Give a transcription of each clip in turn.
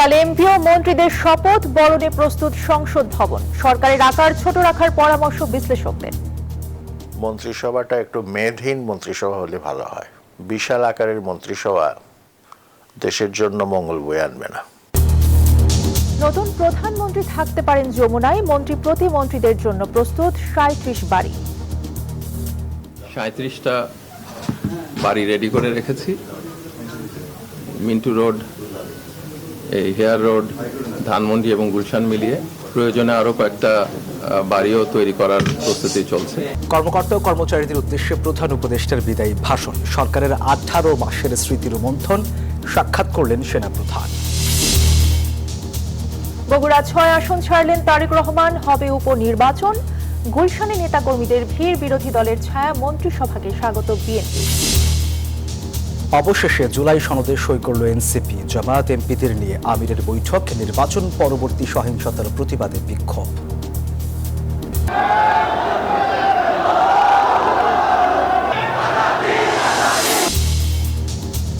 কাল এমপি ও মন্ত্রীদের শপথ বরণে প্রস্তুত সংসদ ভবন। সরকারের আকার ছোট রাখার পরামর্শ বিশ্লেষকদের। মন্ত্রিসভাটা একটু মেদহীন মন্ত্রিসভা হলে ভালো হয়। বিশাল আকারের মন্ত্রিসভা দেশের জন্য মঙ্গল বয়ে আনবে না। নতুন প্রধানমন্ত্রী থাকতে পারেন যমুনায়। মন্ত্রী প্রতিমন্ত্রীদের জন্য প্রস্তুত ৩৭ বাড়ি। ৩৭টা বাড়ি রেডি করে রেখেছি। মিন্টু রোড, এই হেয়ার রোড, ধানমন্ডি এবং গুলশান মিলিয়ে প্রয়োজনে আরো কয়েকটা বাড়িও তৈরি করার প্রস্তুতি চলছে। কর্মকর্তা ও কর্মচারীদের উদ্দেশ্যে প্রধান উপদেষ্টার বিদায়ী ভাষণ। সরকারের 18 মাসের স্মৃতির মন্থন। সাক্ষাৎ করলেন সেনাপ্রধান। বগুড়া ৬ আসন ছাড়লেন তারেক রহমান। হবে উপনির্বাচন। গুলশানে নেতাকর্মীদের ভিড়। বিরোধী দলের ছায়া। মন্ত্রিসভাকে স্বাগত বিএনপি। অবশেষে জুলাই সনদে সই করল এনসিপি। জামায়াত এমপিদের নিয়ে আমিরের বৈঠক। নির্বাচন পরবর্তী সহিংসতার প্রতিবাদে বিক্ষোভ।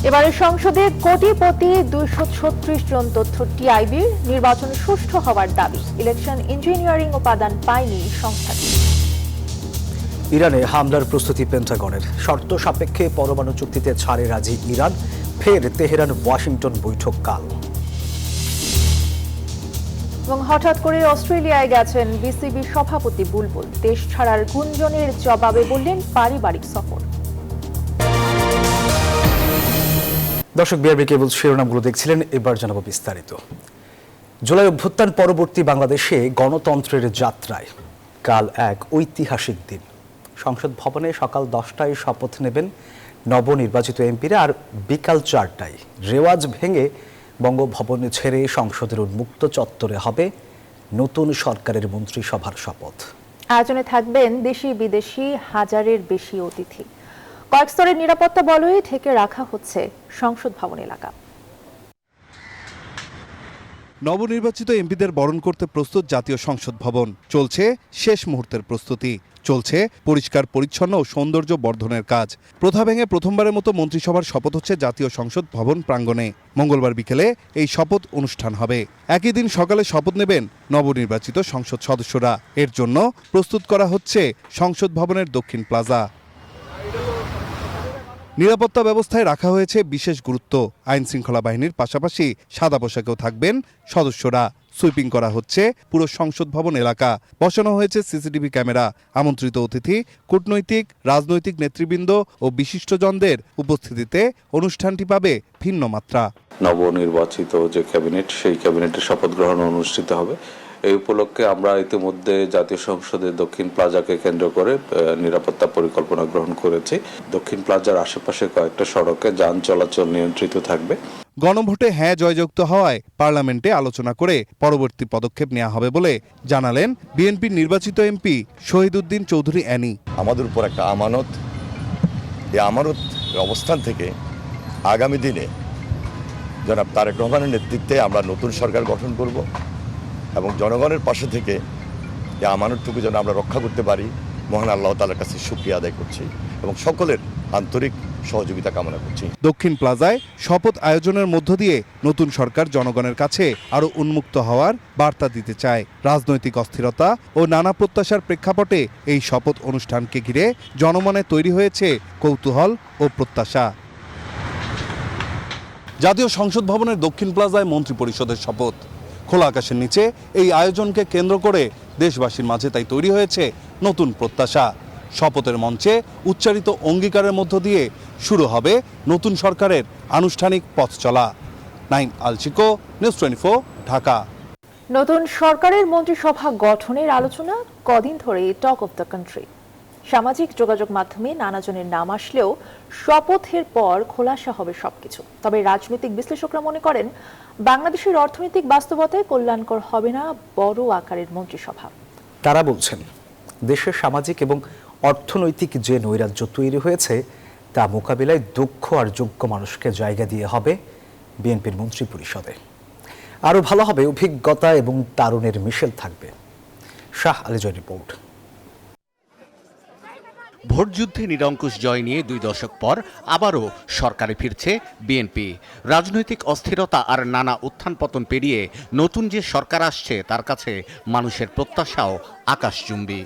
এবারে সংসদে কোটিপতি 236 জন তথ্য টিআইবির। নির্বাচন সুষ্ঠু হওয়ার দাবি। ইলেকশন ইঞ্জিনিয়ারিং উপাদান পায়নি সংস্থাটি। ইরানে হামলার প্রস্তুতি পেন্টাগনের। শর্ত সাপেক্ষে পরমাণু চুক্তিতে ছাড়ে রাজি ইরান। ফের তেহরান ওয়াশিংটন বৈঠক কাল। এবং হঠাৎ করে অস্ট্রেলিয়ায় গেছেন বিসিবি সভাপতি বুলবুল। দেশ ছাড়ার গুঞ্জনের জবাবে বললেন পারিবারিক সফর। দর্শক, বিআরবি কেবল শিরোনামগুলো দেখছিলেন, এবার জানাবো বিস্তারিত। জুলাই অভ্যুত্থান পরবর্তী বাংলাদেশে গণতন্ত্রের যাত্রায় কাল এক ঐতিহাসিক দিন। সংসদ ভবনে সকাল 10টায় শপথ নেবেন নবনির্বাচিত এমপিরা, আর বিকাল 4টায় রেওয়াজ ভেঙে বঙ্গভবনে ছেড়ে সংসদের উন্মুক্ত চত্বরে হবে নতুন সরকারের মন্ত্রিসভার শপথ। আয়োজনে থাকবেন দেশি বিদেশি হাজারের বেশি অতিথি। কয়েক স্তরের নিরাপত্তা বলয়ে ঢেকে রাখা হচ্ছে সংসদ ভবন এলাকা। নবনির্বাচিত এমপিদের বরণ করতে প্রস্তুত জাতীয় সংসদ ভবন। চলছে শেষ মুহূর্তের প্রস্তুতি। চলছে পরিষ্কার পরিচ্ছন্ন ও সৌন্দর্য বর্ধনের কাজ। প্রথা ভেঙে প্রথমবারের মতো মন্ত্রিসভার শপথ হচ্ছে জাতীয় সংসদ ভবন প্রাঙ্গণে। মঙ্গলবার বিকেলে এই শপথ অনুষ্ঠান হবে। একই দিন সকালে শপথ নেবেন নবনির্বাচিত সংসদ সদস্যরা। এর জন্য প্রস্তুত করা হচ্ছে সংসদ ভবনের দক্ষিণ প্লাজা। নিরাপত্তা ব্যবস্থায় রাখা হয়েছে বিশেষ গুরুত্ব। আইন শৃঙ্খলা বাহিনীর পাশাপাশি সাদা পোশাকেও থাকবেন সদস্যরা। সুইপিং করা হচ্ছে পুরো সংসদ ভবন এলাকা। বসানো হয়েছে সিসিটিভি ক্যামেরা। আমন্ত্রিত অতিথি, কূটনৈতিক, রাজনৈতিক নেতৃবৃন্দ ও বিশিষ্টজনদের উপস্থিতিতে অনুষ্ঠানটি পাবে ভিন্ন মাত্রা। নবনির্বাচিত যে ক্যাবিনেট, সেই ক্যাবিনেটের শপথ গ্রহণ অনুষ্ঠিত হবে। এই উপলক্ষে আমরা ইতিমধ্যে জাতীয় সংসদের দক্ষিণ প্লাজাকে কেন্দ্র করে নিরাপত্তা পরিকল্পনা গ্রহণ করেছি। দক্ষিণ প্লাজার আশেপাশে কয়েকটা সড়কে যান চলাচল নিয়ন্ত্রিত থাকবে। গণভোটে হ্যাঁ জয়যুক্ত হওয়ায় পার্লামেন্টে আলোচনা করে পরবর্তী পদক্ষেপ নেওয়া হবে বলে জানালেন বিএনপির নির্বাচিত এমপি শহীদউদ্দিন চৌধুরী অ্যানি। আমাদের উপর একটা আমানত, এই আমানত অবস্থান থেকে আগামী দিনে জনাব তারেক রহমানের নেতৃত্বে আমরা নতুন সরকার গঠন করব এবং জনগণের পাশে থেকে এই আমানতটুকু যেন আমরা রক্ষা করতে পারি, মহান আল্লাহ তাআলার কাছে শুকরিয়া আদায় করছি এবং সকলের আন্তরিক সহযোগিতা কামনা করছি। দক্ষিণ প্লাজায় শপথ আয়োজনের মধ্য দিয়ে নতুন সরকার জনগণের কাছে আরও উন্মুক্ত হওয়ার বার্তা দিতে চায়। রাজনৈতিক অস্থিরতা ও নানা প্রত্যাশার প্রেক্ষাপটে এই শপথ অনুষ্ঠানকে ঘিরে জনমনে তৈরি হয়েছে কৌতূহল ও প্রত্যাশা। জাতীয় সংসদ ভবনের দক্ষিণ প্লাজায় মন্ত্রিপরিষদের শপথ। খোলা আকাশের নিচে এই আয়োজনকে কেন্দ্র করে দেশবাসীর মাঝে তাই তৈরি হয়েছে নতুন প্রত্যাশা। শপথের মঞ্চে উচ্চারিত অঙ্গীকারের মধ্য দিয়ে শুরু হবে নতুন সরকারের আনুষ্ঠানিক পথ চলা। নাইম আলচিকো, নিউজ 24, ঢাকা। নতুন সরকারের মন্ত্রিসভা গঠনের আলোচনা কদিন ধরে টক অফ দ্য কান্ট্রি। সামাজিক যোগাযোগ মাধ্যমে নানাজনের নাম আসলেও শপথের পর খোলাসা হবে সবকিছু। তবে রাজনৈতিক বিশ্লেষকরা মনে করেন বাংলাদেশের অর্থনৈতিক বাস্তবতায় কল্যাণকর হবে না বড় আকারের মন্ত্রিসভা। তারা বলছেন, দেশের সামাজিক এবং অর্থনৈতিক যে নৈরাজ্য তৈরি হয়েছে তা মোকাবিলায় দক্ষ আর যোগ্য মানুষকে জায়গা দিয়ে হবে বিএনপির মন্ত্রী পরিষদে। আরও ভালো হবে অভিজ্ঞতা এবং তারুণের মিশেল থাকবে। শাহ আলী জয় রিপোর্ট। ভোটযুদ্ধে নিরঙ্কুশ জয় নিয়ে 2 দশক পর আবারও সরকারে ফিরছে বিএনপি। রাজনৈতিক অস্থিরতা আর নানা উত্থান পতন পেরিয়ে নতুন যে সরকার আসছে তার কাছে মানুষের প্রত্যাশাও আকাশচুম্বী।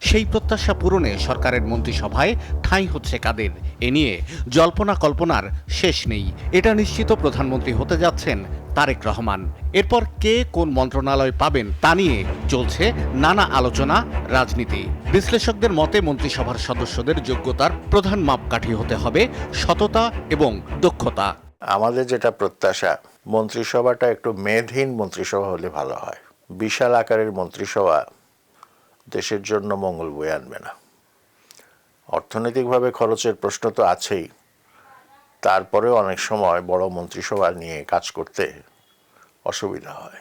সেই প্রত্যাশা পূরণে সরকারের মন্ত্রিসভায় ঠাঁই হচ্ছে কাদের, এ নিয়ে জল্পনা কল্পনার শেষ নেই। এটা নিশ্চিত প্রধানমন্ত্রী হতে যাচ্ছেন তারেক রহমান। এরপর কে কোন মন্ত্রণালয় পাবেন তা নিয়ে চলছে নানা আলোচনা, রাজনীতি। বিশ্লেষকদের মতে মন্ত্রিসভার সদস্যদের যোগ্যতার প্রধান মাপকাঠি হতে হবে সততা এবং দক্ষতা। আমাদের যেটা প্রত্যাশা, মন্ত্রিসভাটা একটু মেধহীন মন্ত্রিসভা হলে ভালো হয়। বিশাল আকারের মন্ত্রিসভা দেশের জন্য মঙ্গল বয়ে আনবে না। অর্থনৈতিকভাবে খরচের প্রশ্ন তো আছেই, তারপরেও অনেক সময় বড় মন্ত্রিসভা নিয়ে কাজ করতে অসুবিধা হয়।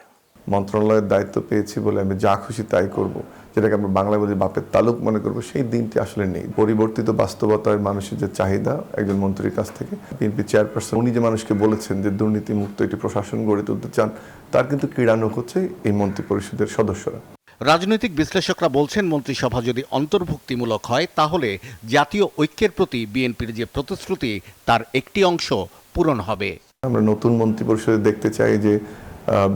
মন্ত্রণালয়ের দায়িত্ব পেয়েছি বলে আমি যা খুশি তাই করব, যেটাকে আমরা বাংলা বলি বাপের তালুক মনে করব, সেই দিনটি আসলে নেই। পরিবর্তিত বাস্তবতায় মানুষের যে চাহিদা একজন মন্ত্রীর কাছ থেকে, বিএনপি চেয়ারপারসন উনি যে মানুষকে বলেছেন যে দুর্নীতিমুক্ত একটি প্রশাসন গড়ে তুলতে চান, তার কিন্তু ক্রীড়ানুক হচ্ছে এই মন্ত্রী পরিষদের সদস্যরা। রাজনৈতিক বিশ্লেষকরা বলছেন মন্ত্রিসভা যদি অন্তর্ভুক্তিমূলক হয় তাহলে জাতীয় ঐক্যের প্রতি বিএনপির যে প্রতিশ্রুতি তার একটি অংশ পূরণ হবে। আমরা নতুন মন্ত্রী পরিষদে দেখতে চাই যে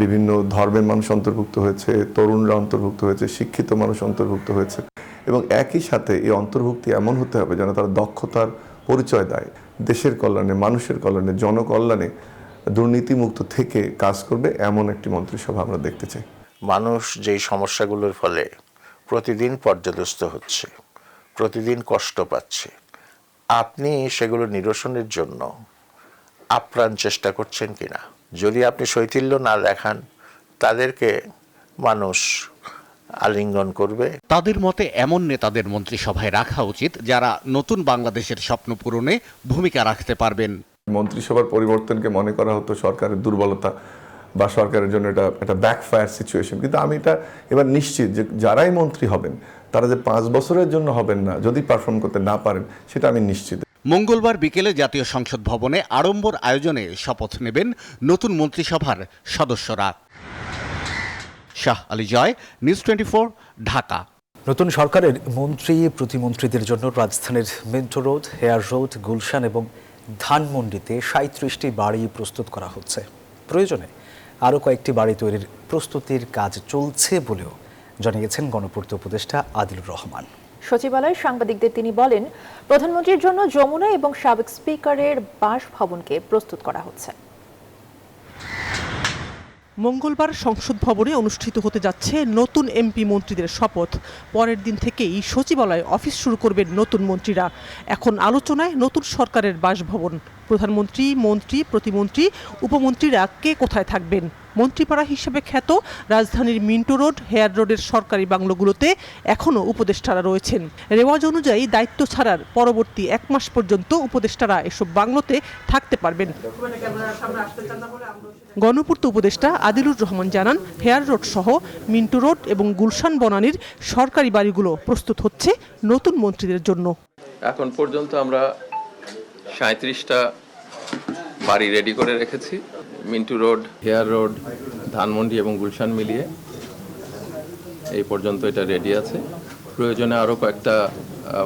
বিভিন্ন ধর্মের মানুষ অন্তর্ভুক্ত হয়েছে, তরুণরা অন্তর্ভুক্ত হয়েছে, শিক্ষিত মানুষ অন্তর্ভুক্ত হয়েছে, এবং একই সাথে এই অন্তর্ভুক্তি এমন হতে হবে যেন তারা দক্ষতার পরিচয় দেয়, দেশের কল্যাণে, মানুষের কল্যাণে, জনকল্যাণে দুর্নীতিমুক্ত থেকে কাজ করবে এমন একটি মন্ত্রিসভা আমরা দেখতে চাই। মানুষ যেই সমস্যাগুলোর ফলে প্রতিদিন পর্যদস্ত হচ্ছে, প্রতিদিন কষ্ট পাচ্ছে, আপনি সেগুলো নিরসনের জন্য আপ্রাণ চেষ্টা করছেন কিনা? যদি আপনি শৈথিল্য না দেখান, তাদেরকে মানুষ আলিঙ্গন করবে। তাদের মতে এমন নেতাদের মন্ত্রিসভায় রাখা উচিত যারা নতুন বাংলাদেশের স্বপ্ন পূরণে ভূমিকা রাখতে পারবেন। মন্ত্রিসভার পরিবর্তনকে মনে করা হতো সরকারের দুর্বলতা বা সরকারের জন্য এটা একটা ব্যাকফায়ার সিচুয়েশন, কিন্তু আমি এটা এবার নিশ্চিত যে যারাই মন্ত্রী হবেন তারা যে 5 বছরের জন্য হবেন না, যদি পারফর্ম করতে না পারেন সেটা আমি নিশ্চিত। মঙ্গলবার বিকেলে জাতীয় সংসদ ভবনে আড়ম্বর আয়োজনে শপথ নেবেন নতুন মন্ত্রিসভার সদস্যরা। শাহ আলী জয়, নিউজ 24, ঢাকা। নতুন সরকারের মন্ত্রী প্রতিমন্ত্রীদের জন্য রাজধানীর Minto road, hair road, Gulshan এবং ধানমন্ডিতে 37টি বাড়ি প্রস্তুত করা হচ্ছে। প্রয়োজনে আরও কয়েকটি বাড়ি তৈরির প্রস্তুতির কাজ চলছে বলেও জানিয়েছেন গণপূর্ত উপদেষ্টা আদিলুর রহমান। সচিবালয়ে সাংবাদিকদের তিনি বলেন, প্রধানমন্ত্রীর জন্য যমুনা এবং সাবেক স্পিকারের বাসভবনকে প্রস্তুত করা হচ্ছে। মঙ্গলবার সংসদ ভবনে অনুষ্ঠিত হতে যাচ্ছে নতুন এমপি মন্ত্রীদের শপথ। পরের দিন থেকেই সচিবালয়ে অফিস শুরু করবেন নতুন মন্ত্রীরা। এখন আলোচনায় নতুন সরকারের বাসভবন। প্রধানমন্ত্রী, মন্ত্রী, প্রতিমন্ত্রী, উপমন্ত্রীরা কে কোথায় থাকবেন? মন্ত্রীপাড়া হিসেবে খ্যাত রাজধানীর মিন্টো রোড, হেয়ার রোডের সরকারি বাংলোগুলোতে এখনও উপদেষ্টারা রয়েছেন। রেওয়াজ অনুযায়ী দায়িত্ব ছাড়ার পরবর্তী 1 মাস পর্যন্ত উপদেষ্টারা এসব বাংলোতে থাকতে পারবেন। গণপূর্ত উপদেষ্টা আদিলুর রহমান জানান, হেয়ার রোড সহ মিন্টো রোড এবং গুলশান বনানীর সরকারি বাড়িগুলো প্রস্তুত হচ্ছে নতুন মন্ত্রীদের জন্য। এখন পর্যন্ত আমরা 37টা বাড়ি রেডি করে রেখেছি। Mintu road, hair road, Dhanmondi এবং গুলশান মিলিয়ে এই পর্যন্ত এটা রেডি আছে। প্রয়োজনে আরও কয়েকটা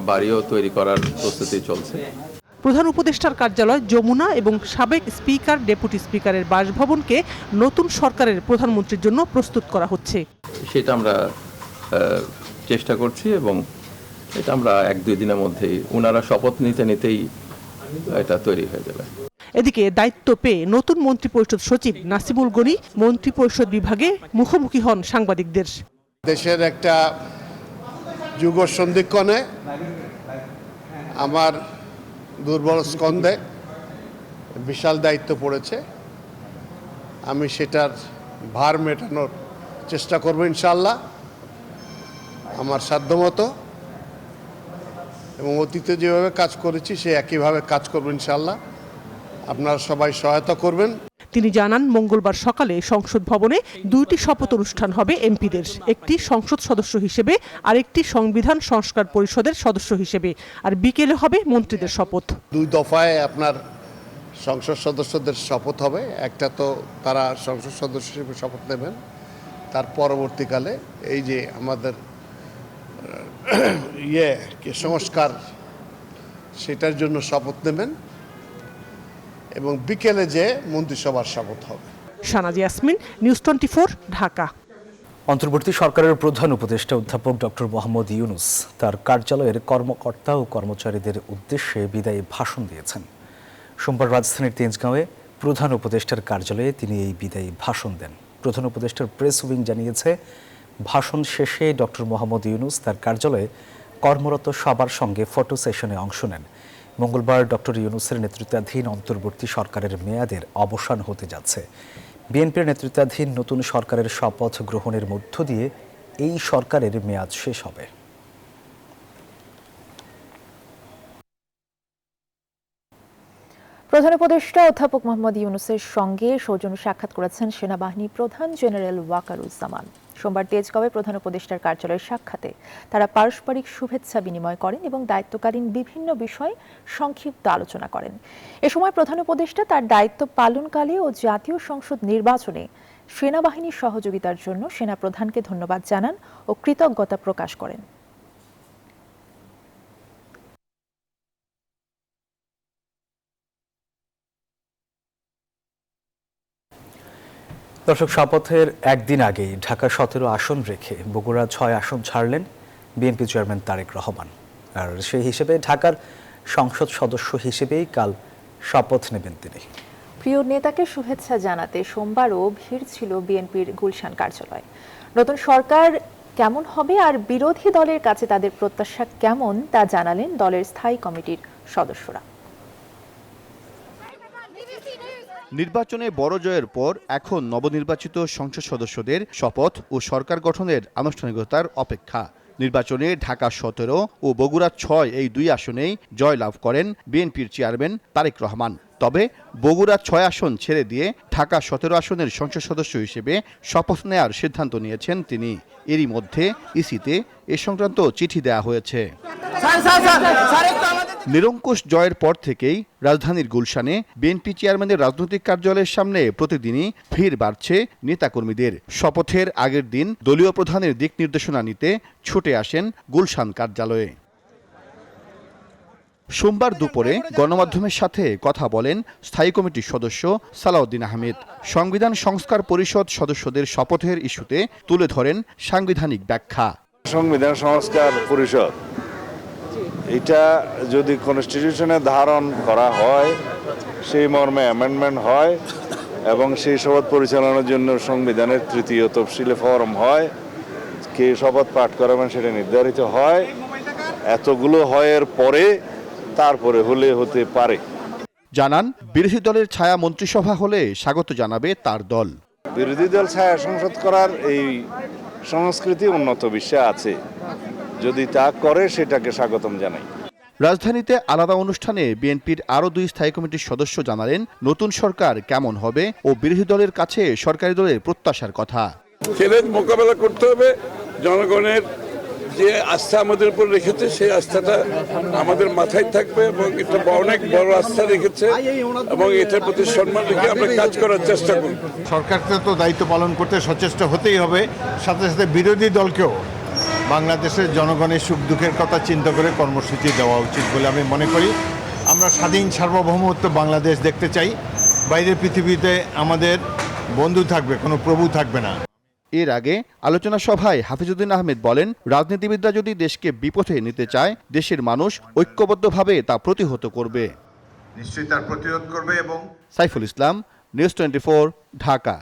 বাড়িও তৈরি করার প্রস্তুতি চলছে। প্রধান উপদেষ্টার কার্যালয়, যমুনা এবং সাবেক স্পিকার, ডেপুটি স্পিকারের বাসভবনকে নতুন সরকারের প্রধানমন্ত্রীর জন্য প্রস্তুত করা হচ্ছে। সেটা আমরা চেষ্টা করছি এবং এটা আমরা 1-2 দিনের মধ্যেই ওনারা শপথ নিতেই এটা তৈরি হয়ে যাবে। এদিকে দায়িত্ব পেয়ে নতুন মন্ত্রিপরিষদ সচিব নাসিমুল গনি মন্ত্রিপরিষদ বিভাগে মুখোমুখি হন সাংবাদিকদের। দেশের একটা যুগ সন্ধিক্ষণে আমার দুর্বল স্কন্ধে বিশাল দায়িত্ব পড়েছে। আমি সেটার ভার মেটানোর চেষ্টা করব ইনশাআল্লাহ আমার সাধ্যমতো, এবং অতীতে যেভাবে কাজ করেছি সে একইভাবে কাজ করব ইনশাআল্লাহ। আপনারা সবাই সহায়তা করবেন। তিনি জানান, মঙ্গলবার সকালে সংসদ ভবনে 2টি শপথ অনুষ্ঠান হবে এমপিদের, একটি সংসদ সদস্য হিসেবে, আরেকটি সংবিধান সংস্কার পরিষদের সদস্য হিসেবে, আর বিকেলে হবে মন্ত্রীদের শপথ। 2 দফায় আপনার সংসদ সদস্যদের শপথ হবে। একটা তো তারা সংসদ সদস্য হিসেবে শপথ নেবেন, তার পরবর্তীকালে এই যে আমাদের সংস্কার সেটার জন্য শপথ নেবেন এবং বিকেলে যে মন্ত্রিসভার শপথ হবে। শানাজি ইয়াসমিন, নিউজ 24, ঢাকা। অন্তর্বর্তী সরকারের প্রধান উপদেষ্টা অধ্যাপক ডক্টর মোহাম্মদ ইউনূস তার কার্যালয়ের কর্মকর্তা ও কর্মচারীদের উদ্দেশ্যে বিদায়ী ভাষণ দিয়েছেন। সোমবার রাজধানীর তেজগাঁওয়ে প্রধান উপদেষ্টার কার্যালয়ে তিনি এই বিদায়ী ভাষণ দেন। প্রধান উপদেষ্টার প্রেস উইং জানিয়েছে, ভাষণ শেষে ডক্টর মোহাম্মদ ইউনূস তার কার্যালয়ে কর্মরত সবার সঙ্গে ফটো সেশনে অংশ নেন। মঙ্গলবার ডক্টর ইউনূসের নেতৃত্বাধীন অন্তর্বর্তী সরকারের মেয়াদের অবসান হতে যাচ্ছে। বিএনপির নেতৃত্বাধীন নতুন সরকারের শপথ গ্রহণের মধ্য দিয়ে এই সরকারের মেয়াদ শেষ হবে। প্রধান উপদেষ্টা অধ্যাপক মোহাম্মদ ইউনূসের সঙ্গে সৌজন্য সাক্ষাৎ করেছেন সেনাবাহিনী প্রধান জেনারেল ওয়াকারুজ্জামান। সোমবার তেজগাঁওয়ে প্রধান উপদেষ্টার কার্যালয়ের সাক্ষাতে তারা পারস্পরিক শুভেচ্ছা বিনিময় করেন এবং দায়িত্বকালীন বিভিন্ন বিষয় সংক্ষিপ্ত আলোচনা করেন। এ সময় প্রধান উপদেষ্টা তার দায়িত্ব পালনকালে ও জাতীয় সংসদ নির্বাচনে সেনাবাহিনীর সহযোগিতার জন্য সেনাপ্রধানকে ধন্যবাদ জানান ও কৃতজ্ঞতা প্রকাশ করেন। দর্শক, শপথের একদিন আগেই ঢাকা 17 আসন রেখে বগুড়া 6 আসন ছাড়লেন বিএনপি চেয়ারম্যান তারেক রহমান। আর সেই হিসেবে ঢাকার সংসদ সদস্য হিসেবেই কাল শপথ নেবেন তিনি। প্রিয় নেতাকে শুভেচ্ছা জানাতে সোমবারও ভিড় ছিল বিএনপির গুলশান কার্যালয়ে। নতুন সরকার কেমন হবে আর বিরোধী দলের কাছে তাদের প্রত্যাশা কেমন তা জানালেন দলের স্থায়ী কমিটির সদস্যরা। নির্বাচনে বড় জয়ের পর এখন নবনির্বাচিত সংসদ সদস্যদের শপথ ও সরকার গঠনের আনুষ্ঠানিকতার অপেক্ষা। নির্বাচনে ঢাকা 17 ও বগুড়া 6 এই দুই আসনেই জয়লাভ করেন বিএনপির চেয়ারম্যান তারেক রহমান। তবে বগুড়া 6 আসন ছেড়ে দিয়ে ঢাকা 17 আসনের সংসদ সদস্য হিসেবে শপথ নেয়ার সিদ্ধান্ত নিয়েছেন তিনি। এরই মধ্যে ইসিতে এ সংক্রান্ত চিঠি দেওয়া হয়েছে। নিরঙ্কুশ জয়ের পর থেকেই রাজধানীর গুলশানে বিএনপি চেয়ারম্যানের রাজনৈতিক কার্যালয়ের সামনে প্রতিদিনই ভিড় বাড়ছে নেতাকর্মীদের। শপথের আগের দিন দলীয় প্রধানের দিক নির্দেশনা নিতে ছুটে আসেন গুলশান কার্যালয়ে। সোমবার দুপুরে গণমাধ্যমের সাথে কথা বলেন স্থায়ী কমিটির সদস্য সালাউদ্দিন আহমেদ। সংবিধান সংস্কার পরিষদ সদস্যদের শপথের ইস্যুতে তুলে ধরেন সাংবিধানিক ব্যাখ্যা। সংবিধান সংস্কার পরিষদ এটা যদি কনস্টিটিউশনে ধারণ করা হয়, সেই মর্মে অ্যামেন্ডমেন্ট হয় এবং সেই শপথ পরিচালনার জন্য সংবিধানের 3য় তফসিলে ফরম হয়, কে শপথ পাঠ করাবেন সেটা নির্ধারিত হয়। এতগুলো হয়ের পরে তারপরে হলে হতে পারে। জানান, বিরোধী দলের ছায়া মন্ত্রিসভা হলে স্বাগত জানাবে তার দল। বিরোধী দল ছায়া সংসদ করার এই সংস্কৃতি উন্নত বিশ্বে আছে, যদি তা করে সেটাকে স্বাগতম জানাই। রাজধানীতে আলাদা অনুষ্ঠানে বিএনপির আরও 2 স্থায়ী কমিটির সদস্য জানালেন নতুন সরকার কেমন হবে ও বিরোধী দলের কাছে সরকারি দলের প্রত্যাশার কথা। চ্যালেঞ্জ মোকাবেলা করতে হবে। জনগণের যে আস্থা আমাদের উপর রেখেছে সেই আস্থাটা আমাদের মাথায় থাকবে এবং এটা অনেক বড় আস্থা রেখেছে এবং এটার প্রতি সম্মান রেখে আমরা কাজ করার চেষ্টা করব। সরকারকে তো দায়িত্ব পালন করতে সচেষ্ট হতেই হবে, সাথে সাথে বিরোধী দলকেও বাংলাদেশের জনগণের সুখ দুঃখের কথা চিন্তা করে কর্মসূচি দেওয়া উচিত বলে আমি মনে করি। আমরা স্বাধীন সার্বভৌমত্ব বাংলাদেশ দেখতে চাই। বাইরের পৃথিবীতে আমাদের বন্ধু থাকবে, কোনো প্রভু থাকবে না। এর আগে আলোচনা সভায় হাফিজউদ্দিন আহমেদ বলেন, রাজনীতিবিদরা যদি দেশকে বিপথে নিতে চায়, দেশের মানুষ ঐক্যবদ্ধভাবে তা প্রতিহত করবে, নিশ্চয়ই তার প্রতিরোধ করবে। এবং সাইফুল ইসলাম, নিউজ 24, ঢাকা।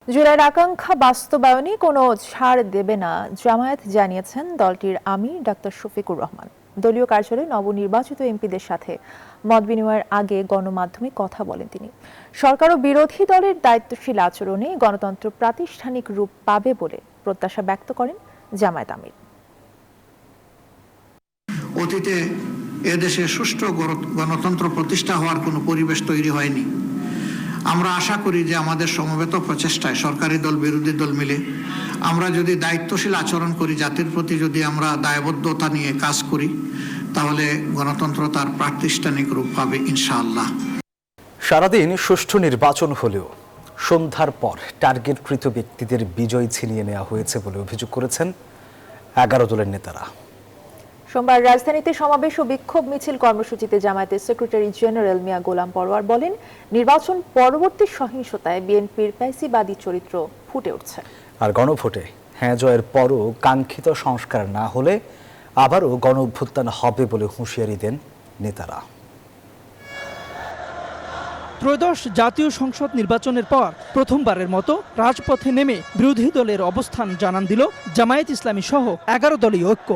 জুলাইয়ের আকাঙ্ক্ষা বাস্তবায়নে কোনো ছাড় দেবে না জামায়াত জানিয়েছেন দলটির আমির ডাক্তার শফিকুর রহমান। দলীয় কার্যালয়ে নবনির্বাচিত এমপিদের সাথে মত বিনিময়ের আগে গণমাধ্যমে কথা বলেন তিনি। সরকার ও বিরোধী দলের দায়িত্বশীল আচরণে গণতন্ত্র প্রাতিষ্ঠানিক রূপ পাবে বলে প্রত্যাশা ব্যক্ত করেন জামায়াত আমির। অতীতে এদেশে সুষ্ঠু গণতন্ত্র প্রতিষ্ঠা হওয়ার কোনো পরিবেশ তৈরি হয়নি। আমরা আশা করি যে আমাদের সমবেত প্রচেষ্টায় সরকারি দল বিরোধী দল মিলে আমরা যদি দায়িত্বশীল আচরণ করি, জাতির প্রতি যদি আমরা দায়বদ্ধতা নিয়ে কাজ করি, তাহলে গণতন্ত্র তার প্রাতিষ্ঠানিক রূপ পাবে ইনশাআল্লাহ। সারাদিন সুষ্ঠু নির্বাচন হলেও সন্ধ্যার পর টার্গেটকৃত ব্যক্তিদের বিজয় ছিনিয়ে নেওয়া হয়েছে বলে অভিযোগ করেছেন 11 দলের নেতারা। সোমবার রাজধানীতে সমাবেশ ও বিক্ষোভ মিছিল কর্মসূচিতে জামায়াতের সেক্রেটারি জেনারেল মিয়া গোলাম পরোয়ার বলেন, নির্বাচন পরবর্তী সহিংসতায় বিএনপির ফ্যাসিবাদী চরিত্র ফুটে উঠছে। আর গণভোটে হ্যাঁ জয়ের পরও কাঙ্ক্ষিত সংস্কার না হলে আবারও গণ অভ্যুত্থান হবে বলে হুঁশিয়ারি দেন নেতারা। ত্রয়োদশ জাতীয় সংসদ নির্বাচনের পর প্রথমবারের মতো রাজপথে নেমে বিরোধী দলের অবস্থান জানান দিল জামায়াত ইসলামী সহ 11 দলীয় ঐক্য।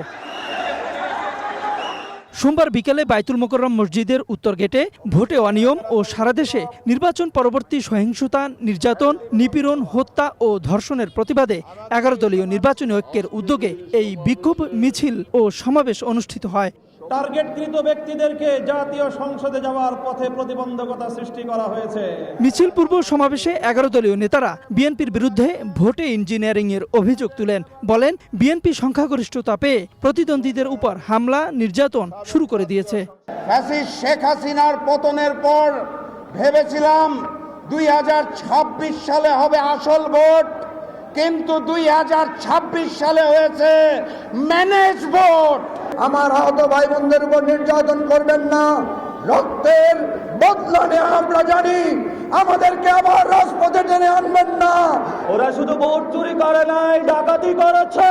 সোমবার বিকেলে বাইতুল মোকাররম মসজিদের উত্তর গেটে ভোটে অনিয়ম ও সারা দেশে নির্বাচন পরবর্তী সহিংসতা, নির্যাতন, নিপীড়ন, হত্যা ও ধর্ষণের প্রতিবাদে 11 দলীয় নির্বাচনী ঐক্যের উদ্যোগে এই বিক্ষোভ মিছিল ও সমাবেশ অনুষ্ঠিত হয়। টার্গেটকৃত ব্যক্তিদেরকে জাতীয় সংসদে যাওয়ার পথে প্রতিবন্ধকতা সৃষ্টি করা হয়েছে। মিছিল পূর্ব সমাবেশে 11 দলীয় নেতারা বিএনপির বিরুদ্ধে ভোটে ইঞ্জিনিয়ারিং এর অভিযোগ তুলেন। বলেন, বিএনপি সংখ্যাগরিষ্ঠতা পেয়ে প্রতিদ্বন্দ্বীদের উপর হামলা, নির্যাতন শুরু করে দিয়েছে। ফ্যাসিস্ট শেখ হাসিনার পতনের পর ভেবেছিলাম 2026 সালে হবে আসল ভোট, কিন্তু 2026 সালে হয়েছে ম্যানেজ ভোট। আমার আহত ভাই বোনদের উপর নির্যাতন করবেন না, রক্তের বদলা নিয়ে আমরা জানি, আমাদেরকে আবার রাজপথে টেনে আনবেন না। ওরা শুধু ভোট চুরি করে নাই, ডাকাতি করেছে।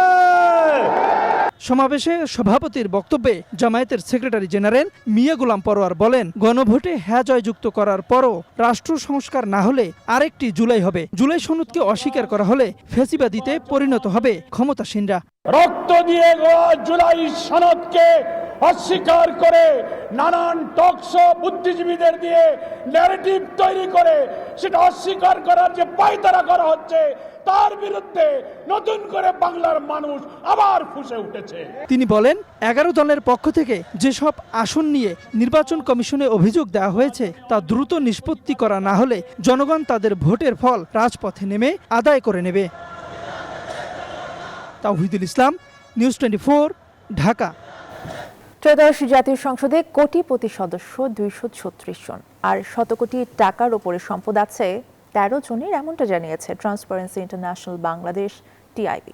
সমাবেশে সভাপতির বক্তব্যে জামায়াতের সেক্রেটারি জেনারেল মিয়া গোলাম পরোয়ার বলেন, গণভোটে হ্যাঁ জয়যুক্ত করার পরও রাষ্ট্র সংস্কার না হলে আরেকটি জুলাই হবে। জুলাই সনদকে অস্বীকার করা হলে ফ্যাসিবাদীতে পরিণত হবে ক্ষমতাসীনরা। রক্ত দিয়ে জুলাই সনদকে অস্বীকার করে নানান টকশো বুদ্ধিজীবীদের দিয়ে ন্যারেটিভ তৈরি করে সেটা অস্বীকার করার যে পায়তারা করা হচ্ছে, তার বিরুদ্ধে নতুন করে বাংলার মানুষ আবার ফুঁসে উঠেছে। তিনি বলেন, 11 দলের পক্ষ থেকে যেসব আসন নিয়ে নির্বাচন কমিশনে অভিযোগ দেওয়া হয়েছে তা দ্রুত নিষ্পত্তি করা না হলে জনগণ তাদের ভোটের ফল রাজপথে নেমে আদায় করে নেবে। তাওহিদুল ইসলাম, নিউজ 24, ঢাকা। ত্রয়োদশ জাতীয় সংসদে কোটিপতি সদস্য 236 জন, আর শত কোটি টাকার ওপরে সম্পদ আছে 13 জনের, এমনটা জানিয়েছে ট্রান্সপারেন্সি ইন্টারন্যাশনাল বাংলাদেশ TIB।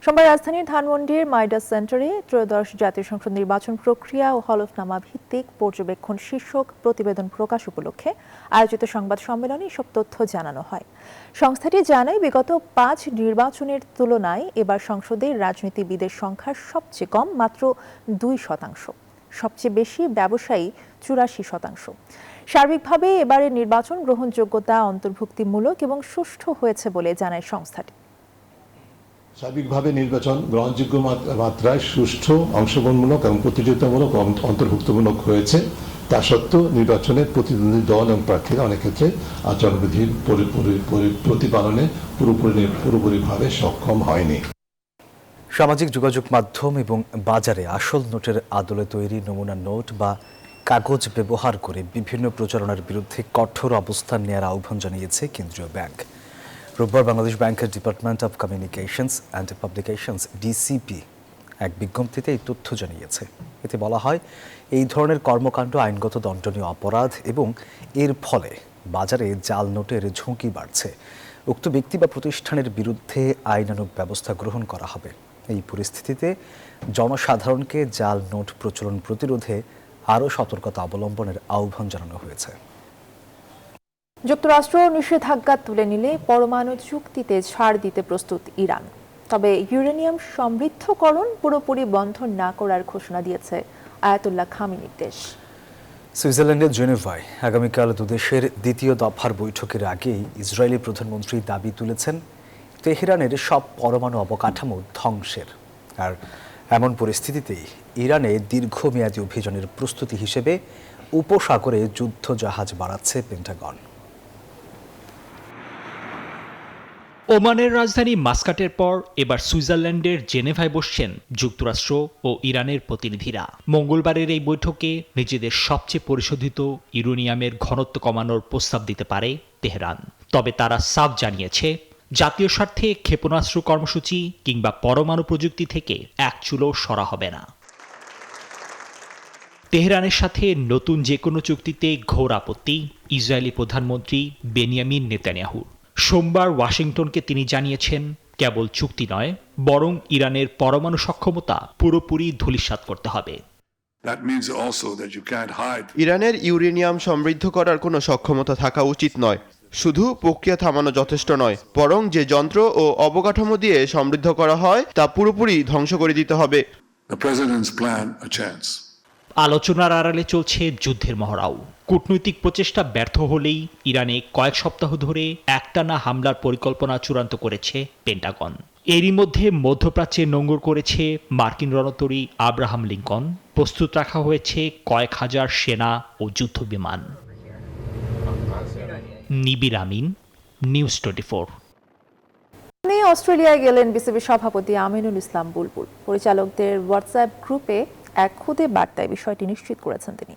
সোমবার রাজধানীর ধানমন্ডির মাইডাস সেন্টারে ত্রয়োদশ জাতীয় সংসদ নির্বাচন প্রক্রিয়া ও হলফনামা ভিত্তিক পর্যবেক্ষণ শীর্ষক প্রতিবেদন প্রকাশ উপলক্ষে আয়োজিত সংবাদ সম্মেলনে এসব তথ্য জানানো হয়। সংস্থাটি জানায়, বিগত 5 নির্বাচনের তুলনায় এবার সংসদে রাজনীতিবিদের সংখ্যা সবচেয়ে কম, মাত্র 2%। সবচেয়ে বেশি ব্যবসায়ী 84%। সার্বিকভাবে এবারের নির্বাচন গ্রহণযোগ্যতা, অন্তর্ভুক্তিমূলক এবং সুষ্ঠু হয়েছে বলে জানায় সংস্থাটি। সার্বিকভাবে নির্বাচন গ্রহণযোগ্য মাত্রায় সুষ্ঠু, অংশগ্রহণমূলক এবং প্রতিযোগিতামূলক অন্তর্ভুক্তমূলক হয়েছে। তা সত্ত্বেও নির্বাচনের প্রতিদ্বন্দ্বী দল এবং প্রার্থীরা অনেক ক্ষেত্রে আচরণবিধির প্রতিপালনে পুরোপুরিভাবে সক্ষম হয়নি। সামাজিক যোগাযোগ মাধ্যম এবং বাজারে আসল নোটের আদলে তৈরি নমুনা নোট বা কাগজ ব্যবহার করে বিভিন্ন প্রচারণার বিরুদ্ধে কঠোর অবস্থান নেওয়ার আহ্বান জানিয়েছে কেন্দ্রীয় ব্যাংক। রোববার বাংলাদেশ ব্যাংকের department of communications and publications DCP এক বিজ্ঞপ্তিতে এই তথ্য জানিয়েছে। এতে বলা হয়, এই ধরনের কর্মকাণ্ড আইনগত দণ্ডনীয় অপরাধ এবং এর ফলে বাজারে জাল নোটের ঝুঁকি বাড়ছে। উক্ত ব্যক্তি বা প্রতিষ্ঠানের বিরুদ্ধে আইনানুগ ব্যবস্থা গ্রহণ করা হবে। এই পরিস্থিতিতে জনসাধারণকে জাল নোট প্রচলন প্রতিরোধে আরও সতর্কতা অবলম্বনের আহ্বান জানানো হয়েছে। যুক্তরাষ্ট্র নিষেধাজ্ঞা তুলে নিলে পরমাণু চুক্তিতে ছাড় দিতে প্রস্তুত ইরান। তবে ইউরেনিয়াম সমৃদ্ধকরণ পুরোপুরি বন্ধ না করার ঘোষণা দিয়েছে আয়াতুল্লাহ খামেনির দেশ। সুইজারল্যান্ডের জেনেভায় আগামীকাল দুদেশের দ্বিতীয় দফার বৈঠকের আগেই ইসরায়েলি প্রধানমন্ত্রী দাবি তুলেছেন তেহরানের সব পরমাণু অবকাঠামো ধ্বংসের। আর এমন পরিস্থিতিতেই ইরানে দীর্ঘমেয়াদী অভিযানের প্রস্তুতি হিসেবে উপসাগরে যুদ্ধ জাহাজ বাড়াচ্ছে পেন্টাগন। ওমানের রাজধানী মাস্কাটের পর এবার সুইজারল্যান্ডের জেনেভায় বসছেন যুক্তরাষ্ট্র ও ইরানের প্রতিনিধিরা। মঙ্গলবারের এই বৈঠকে নিজেদের সবচেয়ে পরিশোধিত ইউরেনিয়ামের ঘনত্ব কমানোর প্রস্তাব দিতে পারে তেহরান। তবে তারা সাফ জানিয়েছে, জাতীয় স্বার্থে ক্ষেপণাস্ত্র কর্মসূচি কিংবা পরমাণু প্রযুক্তি থেকে এক চুলও সরা হবে না। তেহরানের সাথে নতুন যে কোনো চুক্তিতে ঘোর আপত্তি ইসরায়েলি প্রধানমন্ত্রী বেনিয়ামিন নেতানিয়াহুর। সোমবার ওয়াশিংটনকে তিনি জানিয়েছেন, কেবল চুক্তি নয়, বরং ইরানের পরমাণু সক্ষমতা পুরোপুরি ধূলিসাৎ করতে হবে। ইরানের ইউরেনিয়াম সমৃদ্ধ করার কোনো সক্ষমতা থাকা উচিত নয়। শুধু প্রক্রিয়া থামানো যথেষ্ট নয়, বরং যে যন্ত্র ও অবকাঠামো দিয়ে সমৃদ্ধ করা হয় তা পুরোপুরি ধ্বংস করে দিতে হবে। আলোচনার আড়ালে চলছে যুদ্ধের মহড়াও। কূটনৈতিক প্রচেষ্টা ব্যর্থ হলেই ইরানে কয়েক সপ্তাহ ধরে একটানা হামলার পরিকল্পনা চূড়ান্ত করেছে পেন্টাগন। এরই মধ্যে মধ্যপ্রাচ্যে নোঙর করেছে মার্কিন রণতরী আব্রাহাম লিঙ্কন। প্রস্তুত রাখা হয়েছে কয়েক হাজার সেনা ও যুদ্ধ বিমান। নিবির আমিন, নিউজ 24। অস্ট্রেলিয়ায় গেলেন বিসিবি সভাপতি আমিনুল ইসলাম বুলবুল। পরিচালকদের হোয়াটসঅ্যাপ গ্রুপে এক খুদে বার্তায় বিষয়টি নিশ্চিত করেছেন তিনি।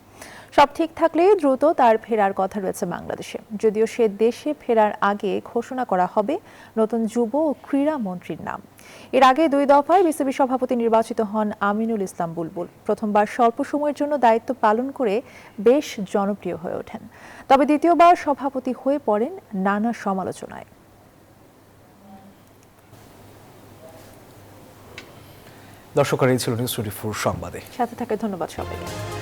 সব ঠিক থাকলে দ্রুত তার ফেরার কথা রয়েছে বাংলাদেশে, যদিও সে দেশে ফেরার আগে ঘোষণা করা হবে নতুন যুব ও ক্রীড়া মন্ত্রীর নাম। এর আগে 2 দফায় বিসিবি সভাপতি নির্বাচিত হন আমিনুল ইসলাম বুলবুল। প্রথমবার স্বল্প সময়ের জন্য দায়িত্ব পালন করে বেশ জনপ্রিয় হয়ে ওঠেন, তবে দ্বিতীয়বার সভাপতি হয়ে পড়েন নানা সমালোচনায়। দর্শক, এই ছিল নিউজ 24 সংবাদে। সাথে থাকে ধন্যবাদ সবাইকে।